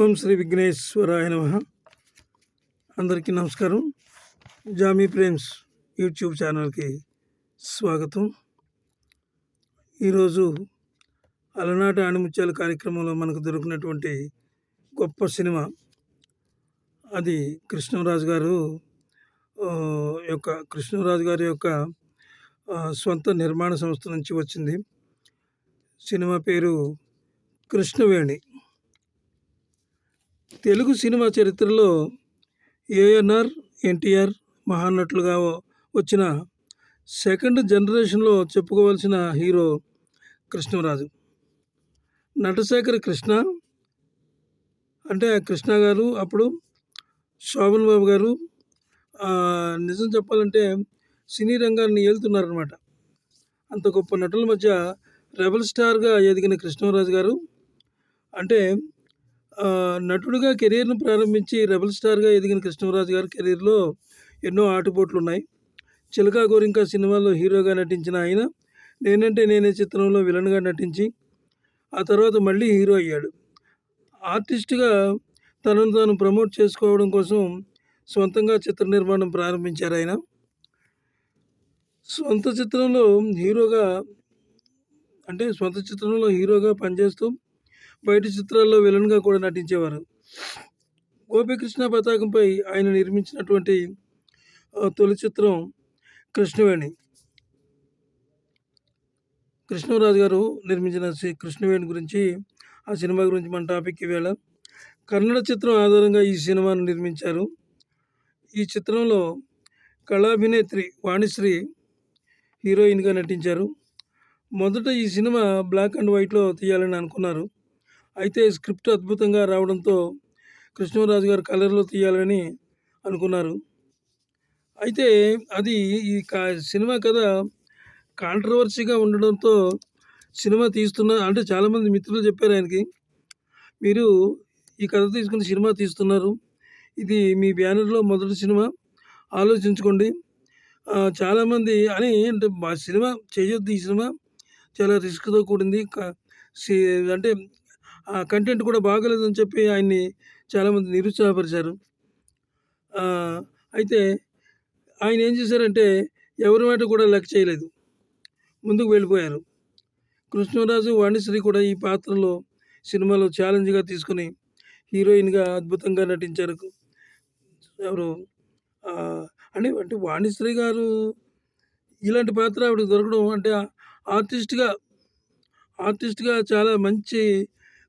ఓం శ్రీ విఘ్నేశ్వరాయ నమః. అందరికీ నమస్కారం. జామీ ప్రేమ్స్ యూట్యూబ్ ఛానల్కి స్వాగతం. ఈరోజు అలనాటి ఆణిముత్యాల కార్యక్రమంలో మనకు దొరికినటువంటి గొప్ప సినిమా అది కృష్ణరాజు గారి యొక్క స్వంత నిర్మాణ సంస్థ నుంచి వచ్చింది. సినిమా పేరు కృష్ణవేణి. తెలుగు సినిమా చరిత్రలో ఏఎన్ఆర్, ఎన్టీఆర్ మహానటులుగా వచ్చిన సెకండ్ జనరేషన్లో చెప్పుకోవాల్సిన హీరో కృష్ణరాజు. నటశేఖర కృష్ణ అంటే కృష్ణ గారు, అప్పుడు శోభన్ బాబు గారు నిజం చెప్పాలంటే సినీ రంగాన్ని ఏలుతున్నారనమాట. అంత గొప్ప నటుల మధ్య రెబల్ స్టార్గా ఎదిగిన కృష్ణరాజు గారు అంటే నటుడిగా కెరీర్ను ప్రారంభించి రెబల్ స్టార్గా ఎదిగిన కృష్ణరాజు గారి కెరీర్లో ఎన్నో ఆటుపోట్లు ఉన్నాయి. చిలకా గోరింకా సినిమాలో హీరోగా నటించిన ఆయన నేనంటే నేనే చిత్రంలో విలన్గా నటించి ఆ తర్వాత మళ్ళీ హీరో అయ్యాడు. ఆర్టిస్ట్గా తనను తాను ప్రమోట్ చేసుకోవడం కోసం సొంతంగా చిత్ర నిర్మాణం ప్రారంభించారు ఆయన. సొంత చిత్రంలో హీరోగా పనిచేస్తూ బయట చిత్రాల్లో విలన్గా కూడా నటించేవారు. గోపీకృష్ణ పతాకంపై ఆయన నిర్మించినటువంటి తొలి చిత్రం కృష్ణవేణి. కృష్ణరాజు గారు నిర్మించిన కృష్ణవేణి గురించి, ఆ సినిమా గురించి మన టాపిక్ ఈవేళ. కన్నడ చిత్రం ఆధారంగా ఈ సినిమాను నిర్మించారు. ఈ చిత్రంలో కళాభినేత్రి వాణిశ్రీ హీరోయిన్గా నటించారు. మొదట ఈ సినిమా బ్లాక్ అండ్ వైట్లో తీయాలని అనుకున్నారు. అయితే స్క్రిప్ట్ అద్భుతంగా రావడంతో కృష్ణరాజు గారు కలర్లో తీయాలని అనుకున్నారు. అయితే అది ఈ సినిమా కథ కాంట్రవర్సీగా ఉండడంతో సినిమా అంటే చాలామంది మిత్రులు చెప్పారు ఆయనకి, మీరు ఈ కథ తీసుకుని సినిమా తీస్తున్నారు, ఇది మీ బ్యానర్లో మొదటి సినిమా, ఆలోచించుకోండి చాలామంది అని అంటే సినిమా చేయొద్దు, ఈ సినిమా చాలా రిస్క్తో కూడింది, అంటే కంటెంట్ కూడా బాగలేదని చెప్పి ఆయన్ని చాలామంది నిరుత్సాహపరిచారు. అయితే ఆయన ఏం చేశారంటే ఎవరి మాట కూడా లెక్క చేయలేదు, ముందుకు వెళ్ళిపోయారు. కృష్ణరాజు, వాణిశ్రీ కూడా ఈ పాత్రలో సినిమాలో ఛాలెంజ్గా తీసుకుని హీరోయిన్గా అద్భుతంగా నటించారు. ఎవరు అంటే వాణిశ్రీ గారు ఇలాంటి పాత్ర ఆవిడకి దొరకడం అంటే ఆర్టిస్ట్గా చాలా మంచి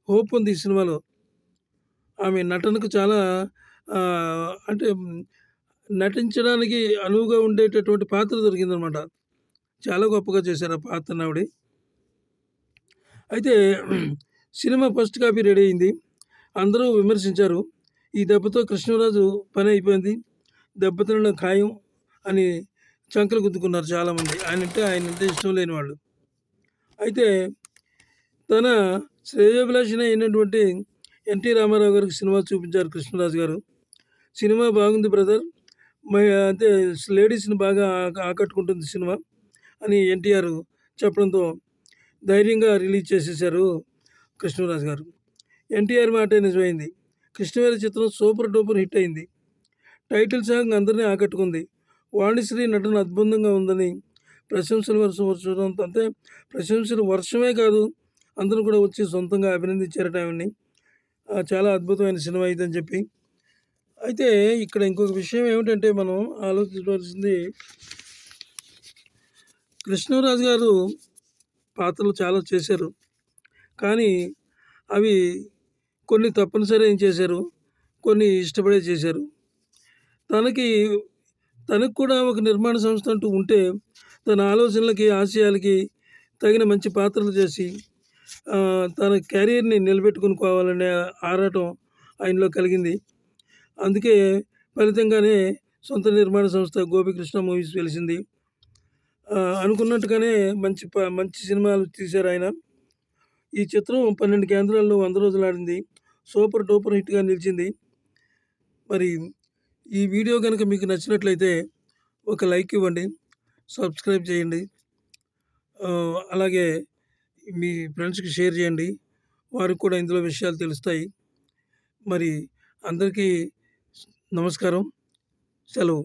హోప్ ఉంది ఈ సినిమాలో. ఆమె నటనకు చాలా అంటే నటించడానికి అనువుగా ఉండేటటువంటి పాత్ర దొరికిందనమాట. చాలా గొప్పగా చేశారు ఆ పాత్రను ఆవిడ. అయితే సినిమా ఫస్ట్ కాపీ రెడీ అయింది. అందరూ విమర్శించారు. ఈ దెబ్బతో కృష్ణరాజు పని అయిపోయింది, దెబ్బతినడం ఖాయం అని చంకలు గుద్దుకున్నారు చాలామంది. ఆయనంటే ఇష్టం లేని వాళ్ళు. అయితే తన శ్రేయోభిలాషిని అయినటువంటి ఎన్టీ రామారావు గారికి సినిమా చూపించారు కృష్ణరాజు గారు. సినిమా బాగుంది బ్రదర్, అంటే లేడీస్ని బాగా ఆకట్టుకుంటుంది సినిమా అని ఎన్టీఆర్ చెప్పడంతో ధైర్యంగా రిలీజ్ చేసేసారు కృష్ణరాజు గారు. ఎన్టీఆర్ మాటే నిజమైంది. కృష్ణవేణి చిత్రం సూపర్ డూపర్ హిట్ అయింది. టైటిల్ సాంగ్ అందరినీ ఆకట్టుకుంది. వాణిశ్రీ నటన అద్భుతంగా ఉందని ప్రశంసలు వర్షంతో, అంతే ప్రశంసలు వర్షమే కాదు, అందరూ కూడా వచ్చి సొంతంగా అభినందించారట ఆవిడ్ని. చాలా అద్భుతమైన సినిమా ఇదని చెప్పి. అయితే ఇక్కడ ఇంకొక విషయం ఏమిటంటే మనం ఆలోచించవలసింది, కృష్ణరాజు గారు పాత్రలు చాలా చేశారు, కానీ అవి కొన్ని తప్పనిసరి ఏం చేశారు, కొన్ని ఇష్టపడే చేశారు. తనకు కూడా ఒక నిర్మాణ సంస్థ అంటూ ఉంటే తన ఆలోచనలకి, ఆశయాలకి తగిన మంచి పాత్రలు చేసి తన కెరీర్ని నిలబెట్టుకుని ఆరాటం ఆయనలో కలిగింది. అందుకే ఫలితంగానే సొంత నిర్మాణ సంస్థ గోపీకృష్ణ మూవీస్ వెలిసింది. అనుకున్నట్టుగానే మంచి సినిమాలు తీశారు ఆయన. ఈ చిత్రం 12 కేంద్రాల్లో 100 రోజులు ఆడింది. సూపర్ డూపర్ హిట్గా నిలిచింది. మరి ఈ వీడియో కనుక మీకు నచ్చినట్లయితే ఒక లైక్ ఇవ్వండి, సబ్స్క్రైబ్ చేయండి, అలాగే మీ ఫ్రెండ్స్కి షేర్ చేయండి, వారికి కూడా ఇందులో విషయాలు తెలుస్తాయి. మరి అందరికీ నమస్కారం. సెలవు.